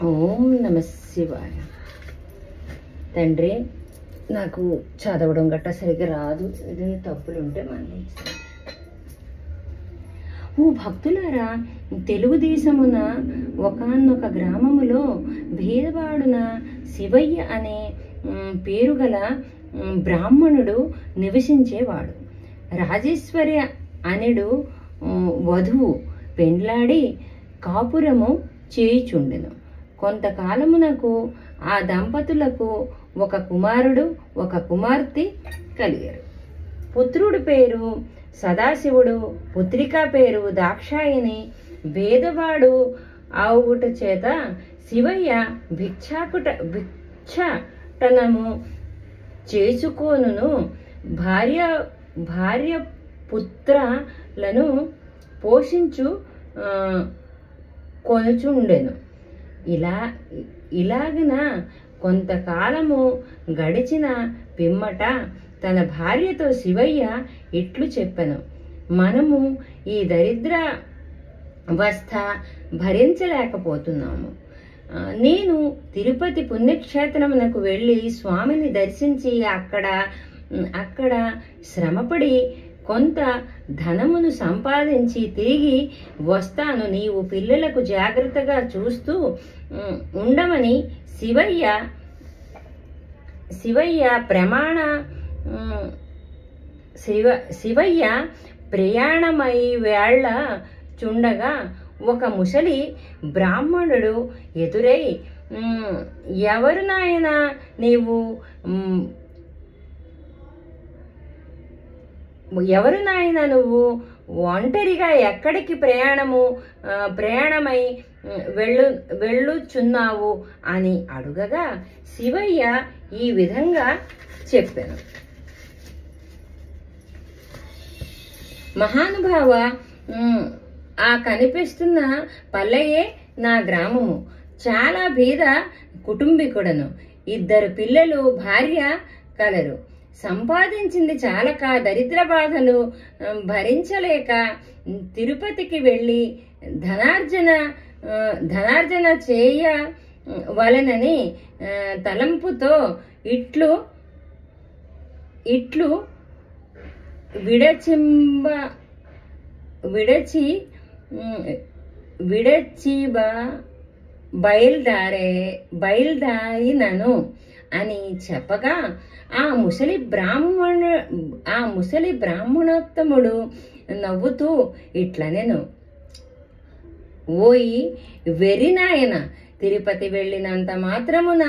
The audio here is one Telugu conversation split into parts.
ఓం నమ శివాయ. తండ్రి, నాకు చదవడం గట్రా సరిగ్గా రాదు, ఏదైనా తప్పులు ఉంటే మళ్ళీ ఓ భక్తులారా, తెలుగుదేశమున ఒకానొక గ్రామములో భేదవాడున శివయ్య అనే పేరు గల బ్రాహ్మణుడు నివసించేవాడు. రాజేశ్వరి అనెడు వధువు పెండ్లాడి కాపురము చేయుచుండెను. కొంతకాలమునకు ఆ దంపతులకు ఒక కుమారుడు ఒక కుమార్తె కలిగారు. పుత్రుడి పేరు సదాశివుడు, పుత్రిక పేరు దాక్షాయిని. భేదవాడు ఆవుట చేత శివయ్య భిక్షాటనము చేసుకొనును భార్య పుత్రలను పోషించు కొనుచుండెను. ఇలాగిన కొంతకాలము గడిచిన పిమ్మట తన భార్యతో శివయ్య ఇట్లు చెప్పెను, మనము ఈ దరిద్ర అవస్థ భరించలేకపోతున్నాము. నేను తిరుపతి పుణ్యక్షేత్రమునకు వెళ్ళి స్వామిని దర్శించి అక్కడ శ్రమపడి కొంత ధనమును సంపాదించి తిరిగి వస్తాను. నీవు పిల్లలకు జాగ్రత్తగా చూస్తూ ఉండమని శివయ్య ప్రయాణమై వేళ్ల చుండగా ఒక ముసలి బ్రాహ్మణుడు ఎదురై, ఎవరు నాయనా నువ్వు ఒంటరిగా ఎక్కడికి ప్రయాణమై వెళ్ళుచున్నావు అని అడుగగా శివయ్య ఈ విధంగా చెప్పాను, మహానుభావ, ఆ కనిపిస్తున్న పల్లెయే నా గ్రామము. చాలా బీద కుటుంబీకుడను. 2 పిల్లలు, భార్య కలరు. సంపాదించింది చాలక దరిద్ర బాధలు భరించలేక తిరుపతికి వెళ్ళి ధనార్జన చేయవలెనని తలంపుతో ఇట్లు బయలుదేరినను అని చెప్పగా ఆ ముసలి బ్రాహ్మణోత్తముడు నవ్వుతూ ఇట్లనెను, ఓయి వెర్రినాయన, తిరుపతి వెళ్ళినంత మాత్రమున,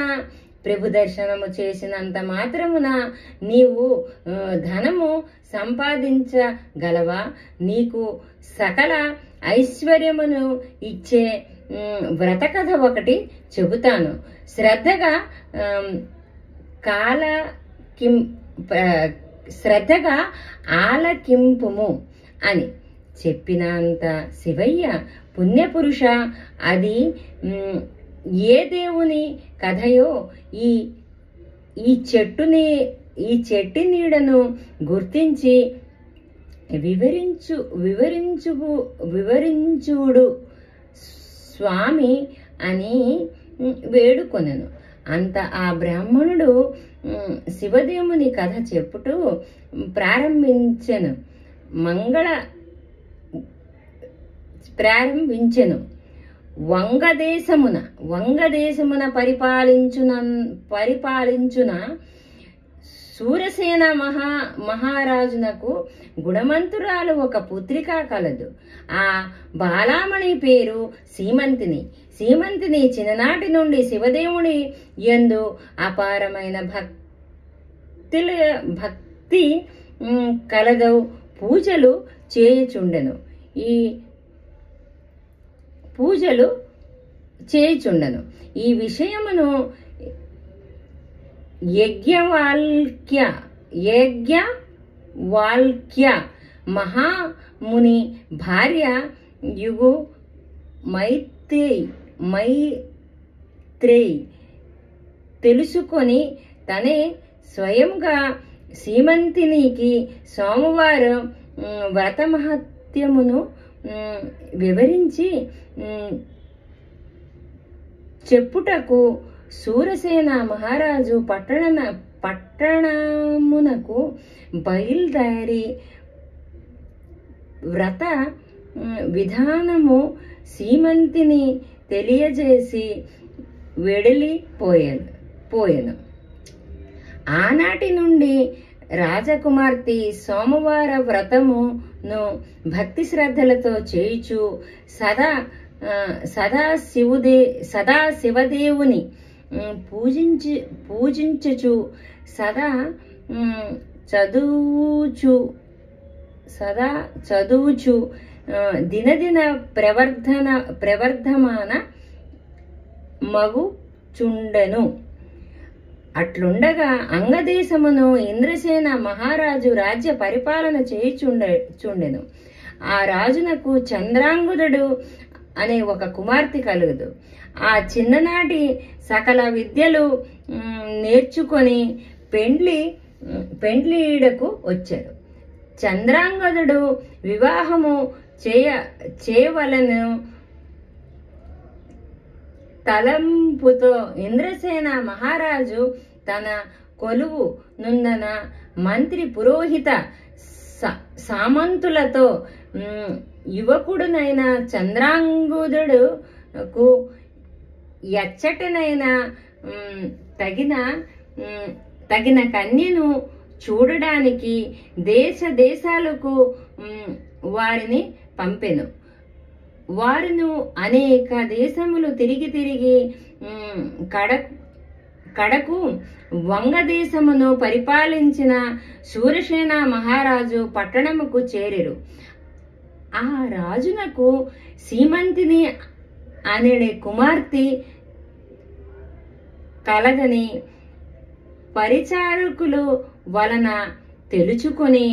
ప్రభు దర్శనము చేసినంత మాత్రమున నీవు ధనము సంపాదించగలవా? నీకు సకల ఐశ్వర్యమును ఇచ్చే వ్రతకథ ఒకటి చెబుతాను, శ్రద్ధగా ఆలకింపుము అని చెప్పినంత నీవయ్య పుణ్యపురుష, అది ఏ దేవుని కథయో ఈ చెట్టు నీడను గుర్తించి వివరించుడు స్వామి అని వేడుకొనెను. అంత ఆ బ్రాహ్మణుడు శివదేవుని కథ చెప్పుటూ ప్రారంభించెను. వంగదేశమున పరిపాలించున సూరసేన మహారాజునకు గుణమంతురాలు ఒక పుత్రిక కలదు. ఆ బాలామణి పేరు సీమంతిని చిన్ననాటి నుండి శివదేవుని యందు అపారమైన భక్తి కలదు. పూజలు చేయుచుండెను. ఈ విషయమును యజ్ఞవాల్క్య మహాముని భార్య యుగు మైత్రేయి తెలుసుకొని తనే స్వయంగా సీమంతినికి సోమవారం వ్రత మహత్యమును వివరించి చెప్పుటకు శూరసేన మహారాజు పట్టణమునకు బయలుదేరి వ్రత విధానము సీమంతిని తెలియజేసి వెడలిపోయెను. ఆనాటి నుండి రాజకుమార్తె సోమవార వ్రతమును భక్తి శ్రద్ధలతో చేయుచు సదా శివదేవుని పూజించుచు సదా చదువుచు దినదిన ప్రవర్ధమాన మగుచుండెను. అట్లుండగా అంగదేశమును ఇంద్రసేన మహారాజు రాజ్య పరిపాలన చేయుచుండెను. ఆ రాజునకు చంద్రాంగుదుడు అనే ఒక కుమార్తె కలుగుదు. ఆ చిన్ననాటి సకల విద్యలు నేర్చుకొని పెండ్లీడకు వచ్చాడు. చంద్రాంగదుడు వివాహము చేయవలను తలంపుతో ఇంద్రసేన మహారాజు తన కొలువు నుందన మంత్రి పురోహిత సామంతులతో యువకుడునైన చంద్రాంగుదుడుకు ఎచ్చటనైనా తగిన కన్యను చూడడానికి దేశాలకు వారిని పంపెను. వారును అనేక దేశములు తిరిగి కడకు వంగదేశమును పరిపాలించిన శూరసేన మహారాజు పట్టణముకు చేరిరు. ఆ రాజునకు సీమంతిని అనే కుమార్తె కలగని పరిచారకులు వలన తెలుసుకొని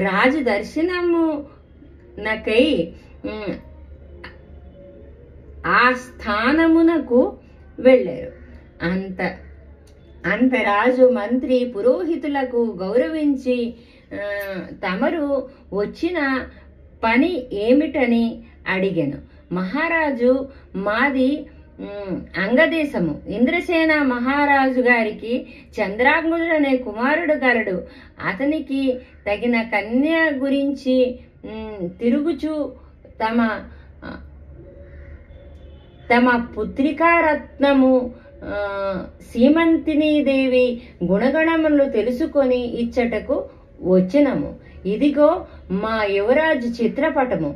రాజు దర్శనమునకై ఆ స్థానమునకు వెళ్ళారు. అంత రాజు మంత్రి పురోహితులకు గౌరవించి తమరు వచ్చిన పని ఏమిటని అడిగాను. మహారాజు మాది అంగదేశము. ఇంద్రసేన మహారాజు గారికి చంద్రాంగుడు అనే కుమారుడు గలడు. అతనికి తగిన కన్య గురించి తిరుగుచు తమ పుత్రికారత్నము సీమంతిని దేవి గుణగణములు తెలుసుకొని ఇచ్చటకు వచ్చినము. ఇదిగో మా యువరాజు చిత్రపటము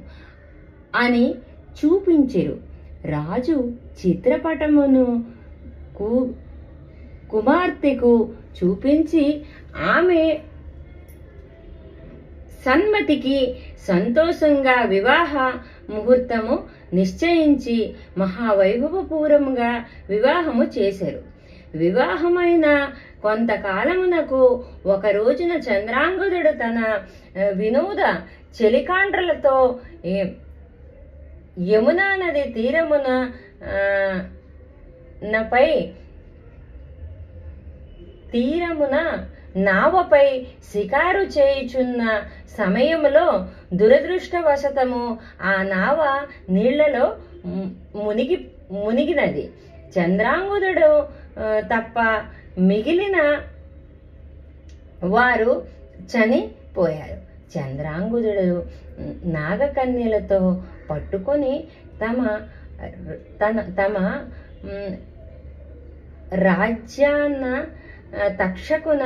అని చూపించిరు. రాజు చిత్రపటమును కుమార్తెకు చూపించి ఆమె సన్మతికి సంతోషంగా వివాహ ముహూర్తము నిశ్చయించి మహావైభవపూర్వముగా వివాహము చేశారు. వివాహమైన కొంతకాలమునకు ఒక రోజున చంద్రాంగుదుడు తన వినోద చెలికాండ్రలతో యమునా నది తీరమున నావపై షికారు చేయుచున్న సమయములో దురదృష్టవశతము ఆ నావ నీళ్లలో మునిగినది. చంద్రాంగుదుడు తప్ప మిగిలిన వారు చనిపోయారు. చంద్రాంగుదుడు నాగకన్యలతో పట్టుకొని తమ రాజ్యాన్న తక్షకున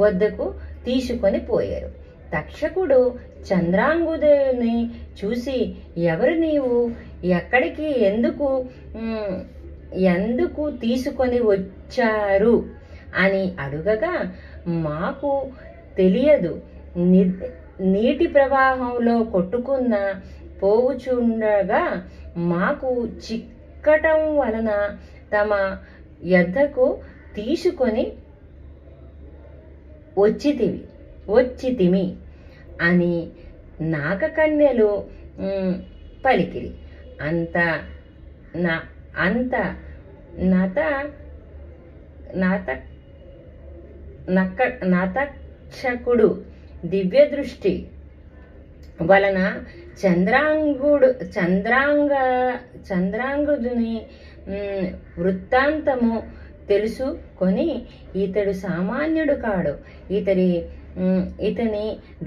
వద్దకు తీసుకొని పోయారు. తక్షకుడు చంద్రాంగుదుని చూసి, ఎవరు నీవు, ఎక్కడికి ఎందుకు తీసుకొని వచ్చారు అని అడుగగా, మాకు తెలియదు, నీటి ప్రవాహంలో కొట్టుకున్న పోవుచుండగా మాకు చిక్కటం వలన తమ యొద్దకు తీసుకొని వచ్చితిమి అని నాగకన్యలు పలికిరి. అంత నతక్షకుడు దివ్య దృష్టి వలన చంద్రాంగుదుని వృత్తాంతము తెలుసుకొని ఇతడు సామాన్యుడు కాడు. ఇతని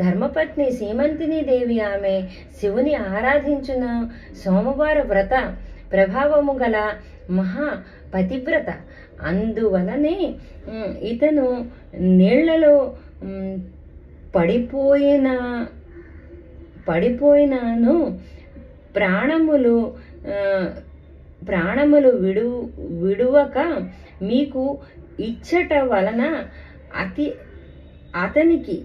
ధర్మపత్ని సీమంతిని దేవి ఆమె శివుని ఆరాధించిన సోమవార వ్రత ప్రభావము గల మహా పతివ్రత. అందువలనే ఇతను నీళ్లలో పడిపోయినాను ప్రాణములు విడువక మీకు ఇచ్చట వలన అతనికి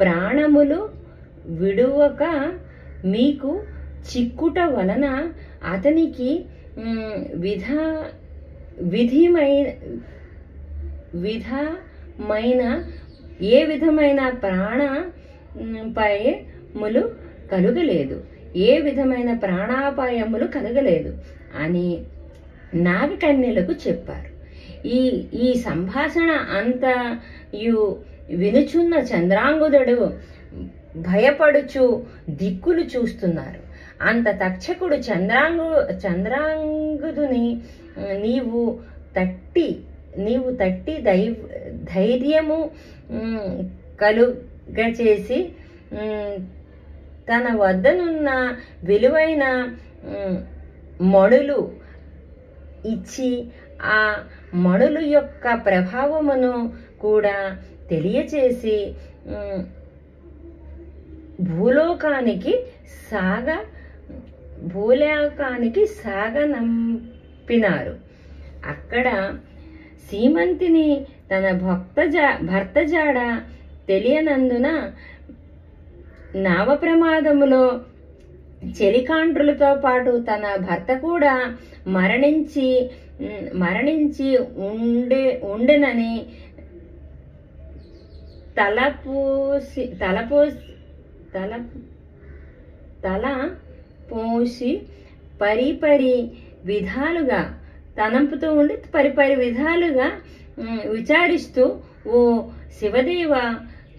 ప్రాణములు విడువక మీకు చిక్కుట వలన అతనికి ఏ విధమైన ప్రాణాపాయములు కలుగలేదు, ఏ విధమైన ప్రాణాపాయములు కలగలేదు అని నాగకన్యలకు చెప్పారు. ఈ సంభాషణ అంతయు వినుచున్న చంద్రాంగుదుడు భయపడుచు దిక్కులు చూస్తున్నారు. అంత తక్షకుడు చంద్రాంగుదుని నీవు తట్టి ధైర్యము కలుగచేసి తన వద్దనున్న విలువైన మణులు ఇచ్చి ఆ మణులు యొక్క ప్రభావమును కూడా తెలియచేసి భూలోకానికి సాగనంపినారు. అక్కడ సీమంతిని తన భర్త జాడ తెలియనందున నావ ప్రమాదములో చెలికాండ్రులతో పాటు తన భర్త కూడా మరణించి ఉండెనని తలపోసి పరిపరి విధాలుగా తనంపుతూ ఉండి పరిపరి విధాలుగా విచారిస్తూ, ఓ శివదేవ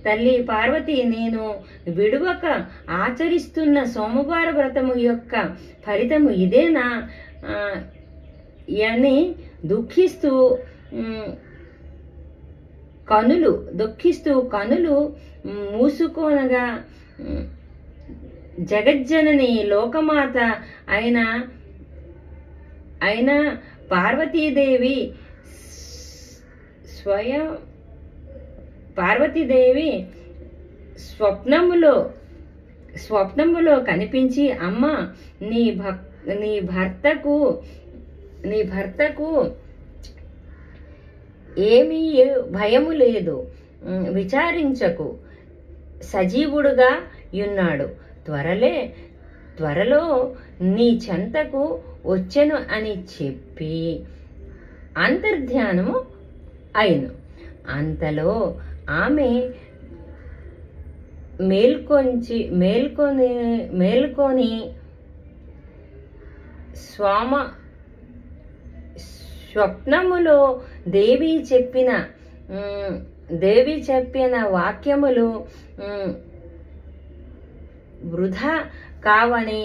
తల్లి పార్వతి, నేను విడువక ఆచరిస్తున్న సోమవార వ్రతము యొక్క ఫలితము ఇదేనా అని దుఃఖిస్తూ కనులు మూసుకోనగా జగజ్జనని లోకమాత అయిన పార్వతీదేవి స్వప్నములో కనిపించి, అమ్మ నీ భర్తకు ఏమీ భయము లేదు, విచారించకు, సజీవుడుగా యున్నాడు, త్వరలో నీ చెంతకు వచ్చెను అని చెప్పి అంతర్ధ్యానము అయిను. అంతలో ఆమె మేల్కొని స్వప్నములో దేవి చెప్పిన వాక్యములు వృధా కావని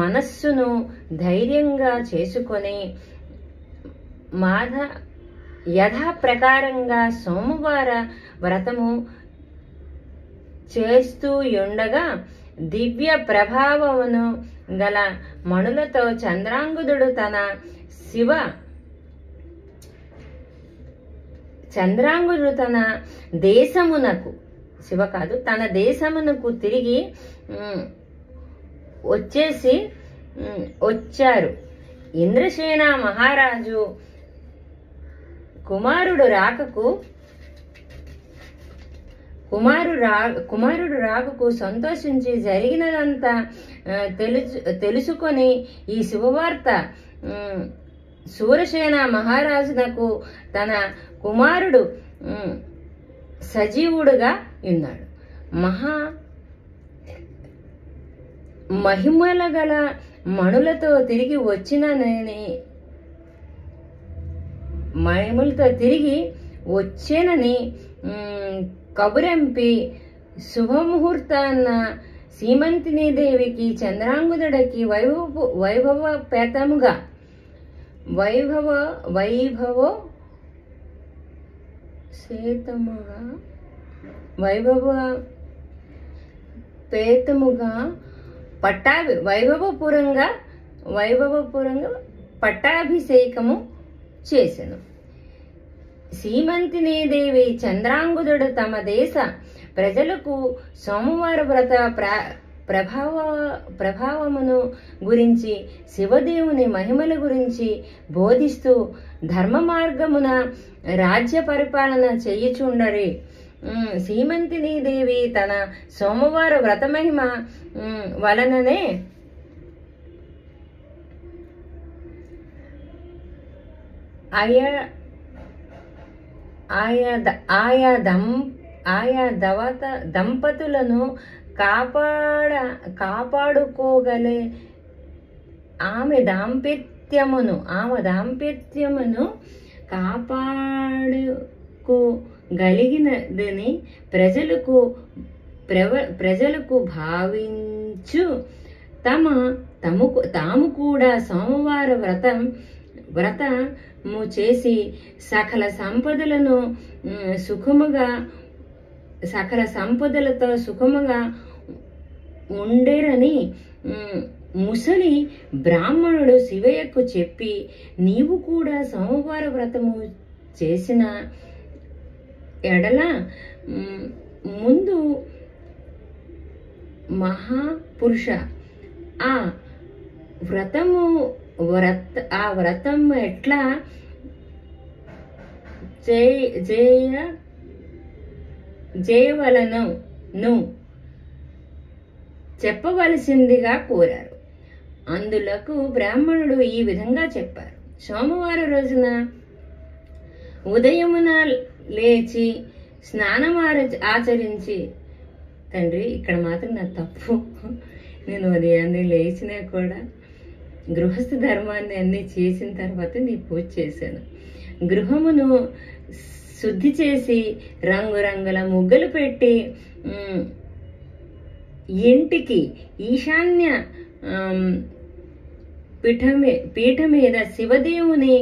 మనస్సును ధైర్యంగా చేసుకొని యథాప్రకారంగా సోమవార వ్రతము చేస్తూయుండగా దివ్య ప్రభావమును గల మణులతో చంద్రాంగుదుడు తన దేశమునకు తిరిగి వచ్చారు. ఇంద్రసేన మహారాజు కుమారుడు రాకకు సంతోషించి జరిగినదంతా తెలుసుకొని ఈ శుభవార్త శూరసేన మహారాజునకు తన కుమారుడు సజీవుడుగా ఉన్నాడు, మహిమల గల మణులతో తిరిగి వచ్చేనని కబురంపి శుభముహూర్తాన్న సీమంతిని దేవికి చంద్రాంగుదుడికి వైభవోపేతముగా వైభవపురంగా పట్టాభిషేకము చేసెను. సీమంతిని దేవి చంద్రాంగుదుడు తమ దేశ ప్రజలకు సోమవార వ్రత ప్రభావమును గురించి, శివదేవుని మహిమల గురించి బోధిస్తూ ధర్మ మార్గమున రాజ్య పరిపాలన చేయుచుండరి. సీమంతిని దేవి తన సోమవార వ్రత మహిమ వలననే ఆయా దంపతులను కాపాడుకోగలే ఆమె దాంపత్యమును కాపాడుకోగలిగినదని ప్రజలకు భావించు తాము కూడా సోమవార వ్రతము చేసి సకల సంపదలతో సుఖముగా ఉండేరని ముసలి బ్రాహ్మణుడు శివయ్యకు చెప్పి, నీవు కూడా సోమవార వ్రతము చేసిన ఎడల ముందు మహాపురుష ఆ వ్రతం ఎట్లా చేయవలను చెప్పవలసిందిగా కోరారు. అందులకు బ్రాహ్మణుడు ఈ విధంగా చెప్పారు. సోమవార రోజున ఉదయమున లేచి ఆచరించి, తండ్రి ఇక్కడ మాత్రం నా తప్పు, నేను ఉదయాన్నే లేచినా కూడా గృహస్థ ధర్మాన్ని అన్ని చేసిన తర్వాత నీ పూజ చేశాను. గృహమును శుద్ధి చేసి రంగురంగుల ముగ్గులు పెట్టి ఇంటికి ఈశాన్య పీఠ మీద శివదేవుని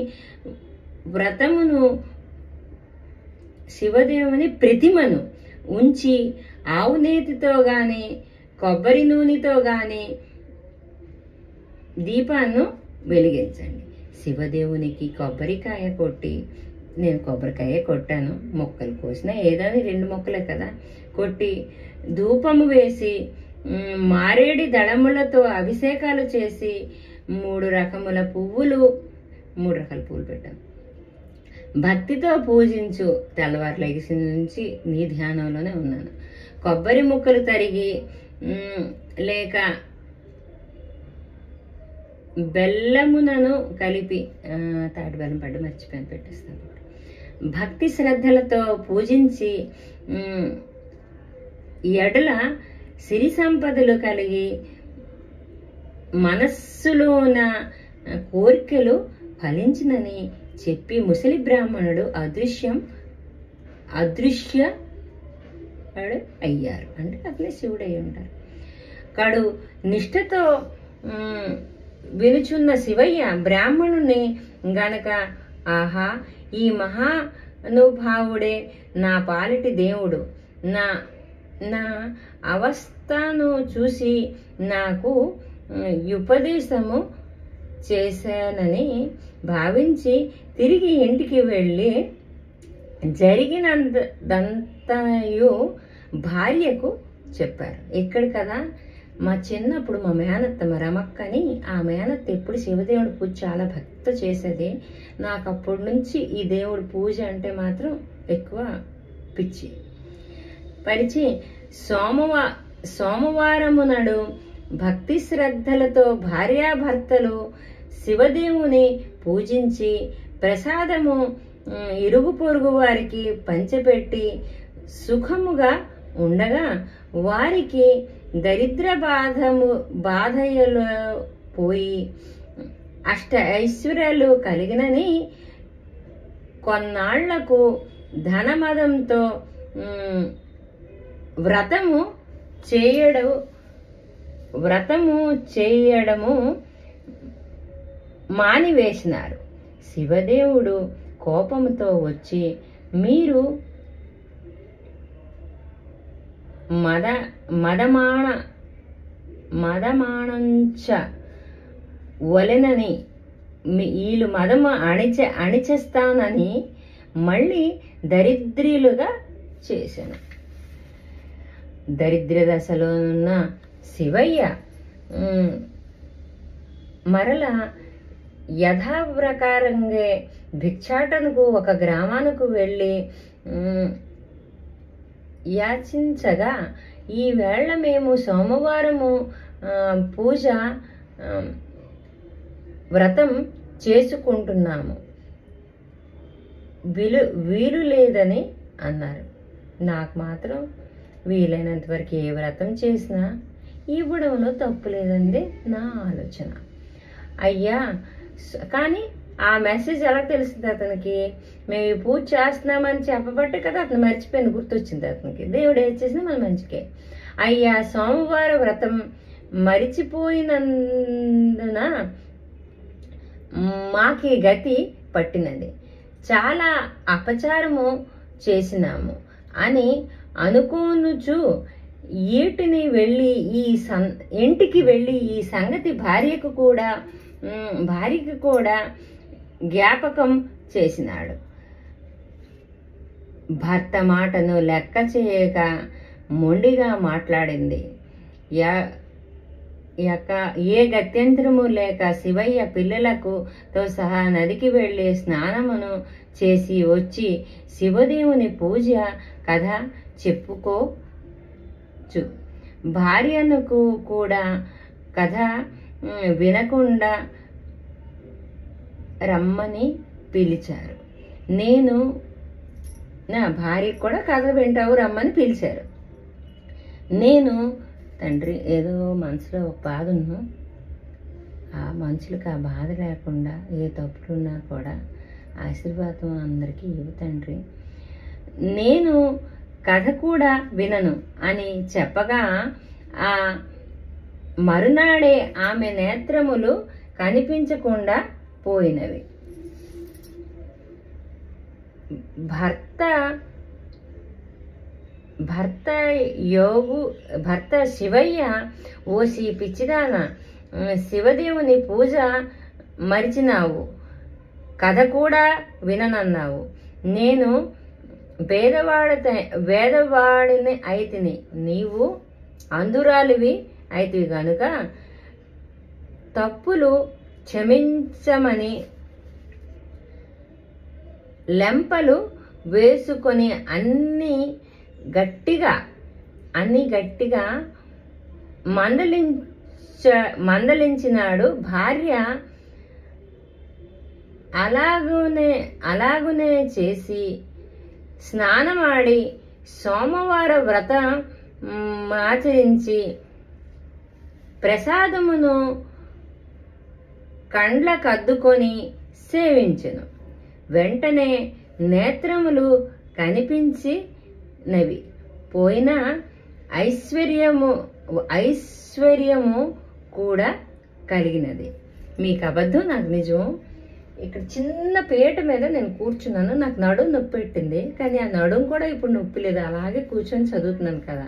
ప్రతిమను ఉంచి ఆవు నేతితో గాని కొబ్బరి నూనెతో గాని దీపాన్ని వెలిగించండి. శివదేవునికి కొబ్బరికాయ కొట్టి, నేను కొబ్బరికాయ కొట్టాను, మొక్కలు కోసిన ఏదని 2 మొక్కలే కదా, కొట్టి ధూపము వేసి మారేడి దళములతో అభిషేకాలు చేసి 3 రకాల పువ్వులు పెట్టాను. భక్తితో పూజించు. తెల్లవారు లెగిసి నుంచి నీ ధ్యానంలోనే ఉన్నాను. కొబ్బరి ముక్కలు తరిగి లేక బెల్లమునను కలిపి, తాటి బెల్లం పడ్డ మర్చిపోయాను, పెట్టేస్తాను. భక్తి శ్రద్ధలతో పూజించి ఎడల సిరి సంపదలు కలిగి మనస్సులోన కోరికలు ఫలించినని చెప్పి ముసలి బ్రాహ్మణుడు అదృశ్య అయ్యారు. అంటే అట్లే శివుడు అయి ఉంటారు. కడు నిష్ఠతో వినుచున్న శివయ్య బ్రాహ్మణుని గనక, ఆహా, ఈ మహానుభావుడే నా పాలిటి దేవుడు, నా అవస్థను చూసి నాకు ఉపదేశము చేశానని భావించి తిరిగి ఇంటికి వెళ్ళి జరిగినంతయు భార్యకు చెప్పారు. ఇక్కడ కదా మా చిన్నప్పుడు మా మేనత్త రమక్కని, ఆ మేనత్త ఎప్పుడు శివదేవుడి పూజ చాలా భక్తి చేసేది. నాకు అప్పటి నుంచి ఈ దేవుడి పూజ అంటే మాత్రం ఎక్కువ పిచ్చి పరిచి సోమవారము నాడు భక్తి శ్రద్ధలతో భార్యాభర్తలు శివదేవుని పూజించి ప్రసాదము ఇరుగు పొరుగు వారికి పంచిపెట్టి సుఖముగా ఉండగా వారికి దరిద్ర బాధలు పోయి అష్ట ఐశ్వర్యాలు కలిగినని కొన్నాళ్లకు ధనమదంతో వ్రతము వ్రతము చేయడము మానివేసినారు. శివదేవుడు కోపంతో వచ్చి, మీరు మదమాణంచ వలెనని, వీళ్ళు మదము అణిచేస్తానని మళ్ళీ దరిద్రులుగా చేశాను. దరిద్ర దశలో ఉన్న శివయ్య మరల యథాప్రకారంగా భిక్షాటనకు ఒక గ్రామానికి వెళ్ళి యాచించగా, ఈవేళ మేము సోమవారము పూజ వ్రతం చేసుకుంటున్నాము, వీలు లేదని అన్నారు. నాకు మాత్రం వీలైనంత వరకు ఏ వ్రతం చేసినా ఇవ్వడంలో తప్పు లేదండి నా ఆలోచన. అయ్యా, కానీ ఆ మెసేజ్ ఎలా తెలిసింది అతనికి? మేము ఈ పూజ చేస్తున్నామని చెప్పబట్టే కదా అతను మర్చిపోయింది, గుర్తొచ్చింది అతనికి. దేవుడు ఏది చేసినా మన మంచికే. అయ్యా, సోమవార వ్రతం మరిచిపోయినందున మాకి గతి పట్టినది, చాలా అపచారము చేసినాము అని అనుకోనుచు ఇంటికి వెళ్ళి ఈ సంగతి భార్యకు కూడా జ్ఞాపకం చేసినాడు. భర్త మాటను లెక్క చేయక మొండిగా మాట్లాడింది. ఏ గత్యంతరము లేక శివయ్య పిల్లలతో సహా నదికి వెళ్ళి స్నానమును చేసి వచ్చి శివదేవుని పూజ కథ చెప్పుకోచు. భార్యనుకు కూడా కథ వినకుండా రమ్మని పిలిచారు. నా భార్యకు కూడా కథ వింటావు రమ్మని పిలిచారు. నేను తండ్రి ఏదో మనసులో ఒక బాధ ఉన్నా, ఆ మనుషులకు ఆ బాధ లేకుండా ఏ తప్పులున్నా కూడా ఆశీర్వాదం అందరికీ ఇవ్వు తండ్రి, నేను కథ కూడా వినను అని చెప్పగా ఆ మరునాడే ఆమె నేత్రములు కనిపించకుండా పోయినవి. భర్త శివయ్య, ఓసి పిచ్చిదాన, శివదేవుని పూజ మరిచినావు, కథ కూడా విననన్నావు. నేను వేదవాడిని అయితిని, నీవు అందురాలివి అయితివి గనుక తప్పులు క్షమించమని లెంపలు వేసుకొని అన్ని గట్టిగా మందలించినాడు. భార్య అలాగునే చేసి స్నానమాడి సోమవార వ్రతం ఆచరించి ప్రసాదమును కండ్లకద్దుకొని సేవించెను. వెంటనే నేత్రములు కనిపించినవి. పోయిన ఐశ్వర్యము కూడా కలిగినది. మీకు అబద్ధం, నాకు నిజం. ఇక్కడ చిన్న పీట మీద నేను కూర్చున్నాను, నాకు నడుము నొప్పి పెట్టింది, కానీ ఆ నడుము కూడా ఇప్పుడు నొప్పి లేదు, అలాగే కూర్చొని చదువుతున్నాను కదా.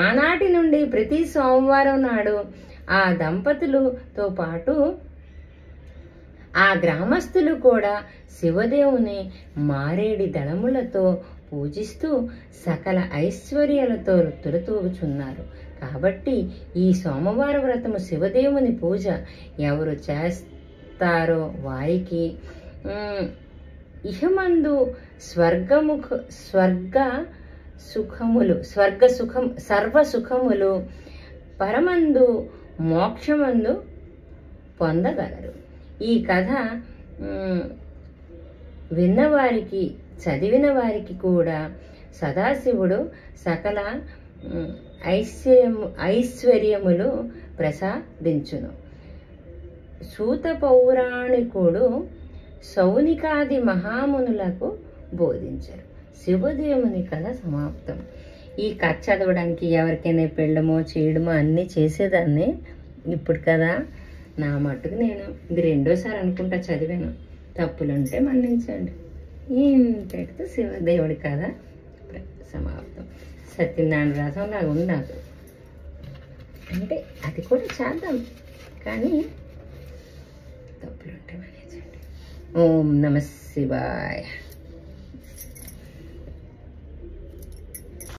ఆనాటి నుండి ప్రతి సోమవారం నాడు ఆ దంపతులతో పాటు ఆ గ్రామస్తులు కూడా శివదేవుని మారేడి దళములతో పూజిస్తూ సకల ఐశ్వర్యాలతో తులతూగుచున్నారు. కాబట్టి ఈ సోమవార వ్రతము శివదేవుని పూజ ఎవరు చేస్తారో వారికి ఇహమందు సర్వ సుఖములు, పరమందు మోక్షమందు పొందగలరు. ఈ కథ విన్నవారికి, చదివిన వారికి కూడా సదాశివుడు సకల ఐశ్వర్యములు ప్రసాదించును. సూత పౌరాణికుడు శౌనికాది మహామునులకు బోధించారు. శివదేవుని కథ సమాప్తం. ఈ కథ చదవడానికి ఎవరికైనా పెళ్ళమో చేయడమో అన్నీ చేసేదాన్ని. ఇప్పుడు కదా నా మట్టుకు నేను ఇది 2వ సారి అనుకుంటా చదివాను. తప్పులుంటే మన్నించండి. ఇంతటితో శివదేవుడి కథ సమాప్తం. సత్యనారాయణ వ్రతం లాగా ఉంది నాకు. అంటే అది కూడా చేద్దాం, కానీ తప్పులుంటే మన్నించండి. ఓం నమః శివాయ.